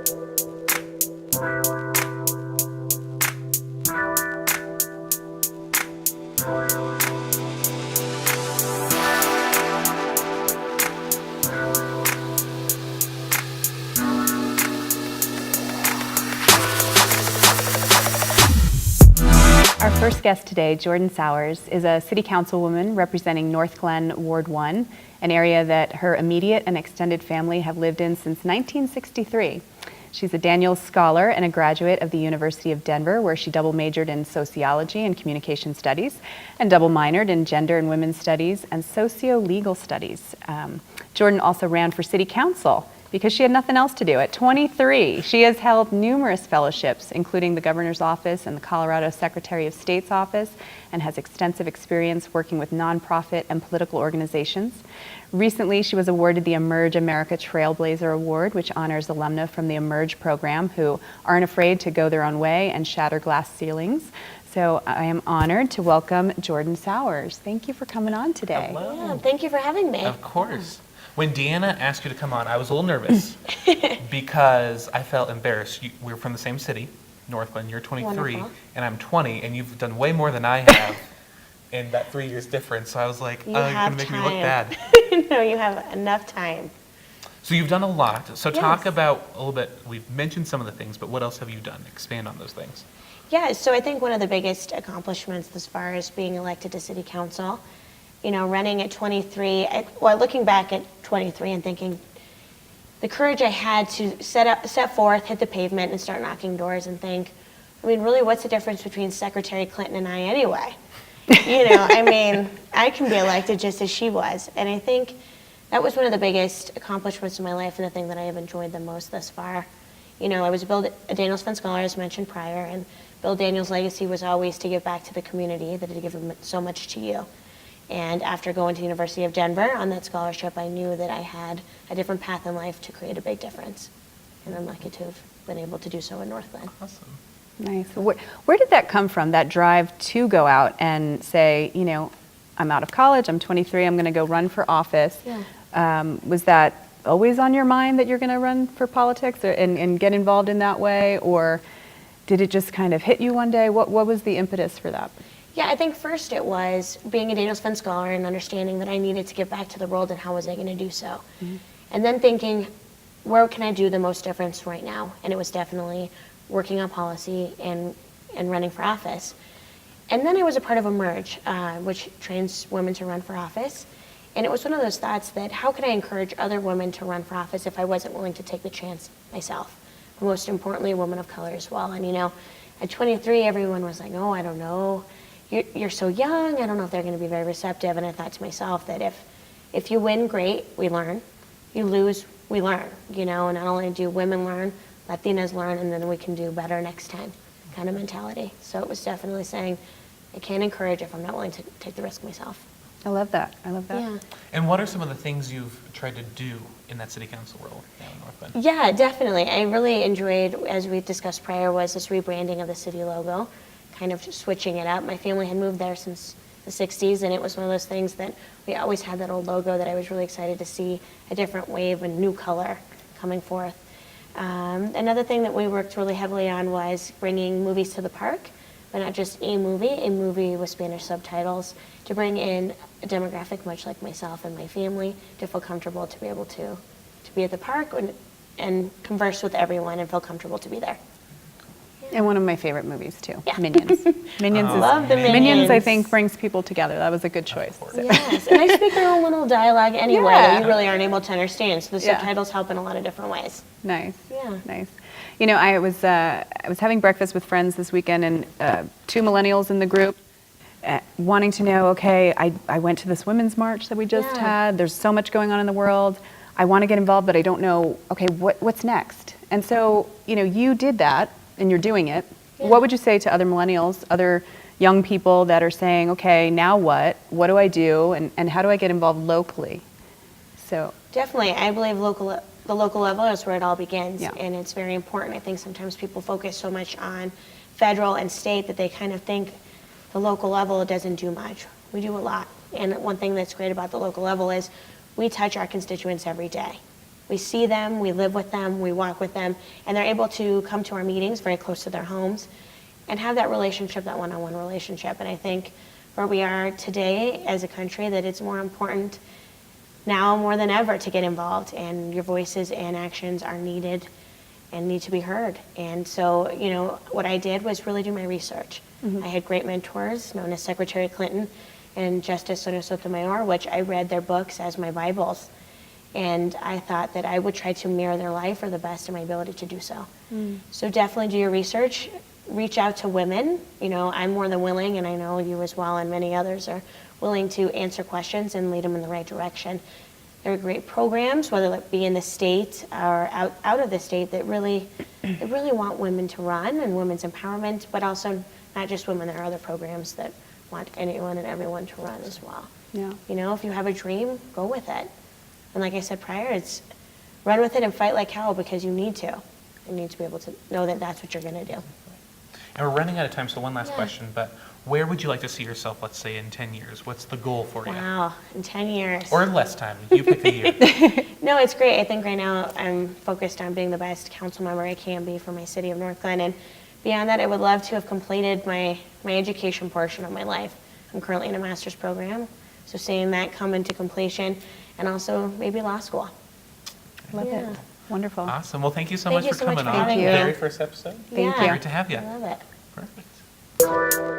Our first guest today, Jordan Sowers, is a city councilwoman representing North Glen Ward 1, an area that her immediate and extended family have lived in since 1963. She's a Daniels Scholar and a graduate of the University of Denver, where she double majored in sociology and communication studies and double minored in gender and women's studies and socio-legal studies. Jordan also ran for city council because she had nothing else to do. At 23, she has held numerous fellowships, including the Governor's Office and the Colorado Secretary of State's Office, and has extensive experience working with nonprofit and political organizations. Recently, she was awarded the Emerge America Trailblazer Award, which honors alumna from the Emerge program who aren't afraid to go their own way and shatter glass ceilings. So I am honored to welcome Jordan Sowers. Thank you for coming on today. Hello. Yeah, thank you for having me. Of course. When Deanna asked you to come on, I was a little nervous because I felt embarrassed. We're from the same city, North Glen. You're 23, Wonderful. and I'm 20, and you've done way more than I have in that 3 years difference. So I was like, You oh, you're have going to make me look time. bad. No, you have enough time. So you've done a lot. So talk Yes. about a little bit, we've mentioned some of the things, but what else have you done? Expand on those things. Yeah, so I think one of the biggest accomplishments as far as being elected to city council, you know, running at 23, looking back at 23 and thinking the courage I had to set forth, hit the pavement and start knocking doors and think, I mean, really, what's the difference between Secretary Clinton and I anyway? You know, I mean, I can be elected just as she was. And I think that was one of the biggest accomplishments in my life and the thing that I have enjoyed the most thus far. You know, I was a Daniels Fenn Scholar, as mentioned prior, and Bill Daniels' legacy was always to give back to the community, that had given so much to you. And after going to the University of Denver on that scholarship, I knew that I had a different path in life to create a big difference. And I'm lucky to have been able to do so in North Glen. Awesome. Nice. Where did that come from, that drive to go out and say, you know, I'm out of college, I'm 23, I'm going to go run for office? Yeah. Was that always on your mind that you're going to run for politics and get involved in that way? Or did it just kind of hit you one day? What was the impetus for that? Yeah, I think first it was being a Daniels Fenn Scholar and understanding that I needed to give back to the world and how was I going to do so. Mm-hmm. And then thinking, where can I do the most difference right now? And it was definitely working on policy and running for office. And then I was a part of Emerge, which trains women to run for office. And it was one of those thoughts that how could I encourage other women to run for office if I wasn't willing to take the chance myself? But most importantly, a woman of color as well. And you know, at 23, everyone was like, oh, I don't know. You're so young, I don't know if they're going to be very receptive. And I thought to myself that if you win, great, we learn. You lose, we learn. You know, not only do women learn, Latinas learn, and then we can do better next time kind of mentality. So it was definitely saying, I can't encourage if I'm not willing to take the risk myself. I love that. I love that. Yeah. And what are some of the things you've tried to do in that city council role now in North Bend? Yeah, definitely. I really enjoyed, as we discussed prior, was this rebranding of the city logo, kind of just switching it up. My family had moved there since the 60s, and it was one of those things that we always had that old logo that I was really excited to see a different wave, a new color coming forth. Another thing that we worked really heavily on was bringing movies to the park, but not just a movie with Spanish subtitles, to bring in a demographic much like myself and my family to feel comfortable to be able to be at the park and converse with everyone and feel comfortable to be there. And one of my favorite movies too, Yeah. Minions. Minions is Love the Minions, I Minions. think, brings people together. That was a good choice. So. Yes, and I speak their own little dialogue anyway Yeah. that you really aren't able to understand, so the Yeah. subtitles help in a lot of different ways. Nice. Yeah. Nice. You know, I was having breakfast with friends this weekend, and two millennials in the group wanting to know, okay, I went to this women's march that we just Yeah. had. There's so much going on in the world. I want to get involved, but I don't know, okay, what's next? And so, you know, you did that, and you're doing it. Yeah. What would you say to other millennials, other young people that are saying, okay, now what? What do I do? And how do I get involved locally? So Definitely, I believe the local level is where it all begins, Yeah. and it's very important. I think sometimes people focus so much on federal and state that they kind of think the local level doesn't do much. We do a lot, and one thing that's great about the local level is we touch our constituents every day. We see them, we live with them, we walk with them, and they're able to come to our meetings very close to their homes and have that relationship, that one-on-one relationship. And I think where we are today as a country, that it's more important now more than ever to get involved, and your voices and actions are needed and need to be heard. And so, you know, what I did was really do my research. I had great mentors known as Secretary Clinton and Justice Sotomayor, which I read their books as my Bibles. And I thought that I would try to mirror their life or the best of my ability to do so. So definitely do your research. Reach out to women. You know, I'm more than willing, and I know you as well, and many others are willing to answer questions and lead them in the right direction. There are great programs, whether it be in the state or out of the state, that really want women to run and women's empowerment, but also not just women. There are other programs that want anyone and everyone to run as well. Yeah. You know, if you have a dream, go with it. And like I said prior, it's run with it and fight like hell, because you need to. You need to be able to know that that's what you're going to do. And we're running out of time, so one last Yeah. question, but where would you like to see yourself, let's say, in 10 years? What's the goal for you? Wow, in 10 years. Or less time, you pick a year. No, it's great. I think right now I'm focused on being the best council member I can be for my city of North Glen. And beyond that, I would love to have completed my education portion of my life. I'm currently in a master's program, so seeing that come into completion, and also maybe law school. Love Yeah. it. Wonderful. Awesome. Well, thank you so Thank much you for so much coming for on. having The me. very first episode. Thank Yeah. you. Great to have you. I love it. Perfect.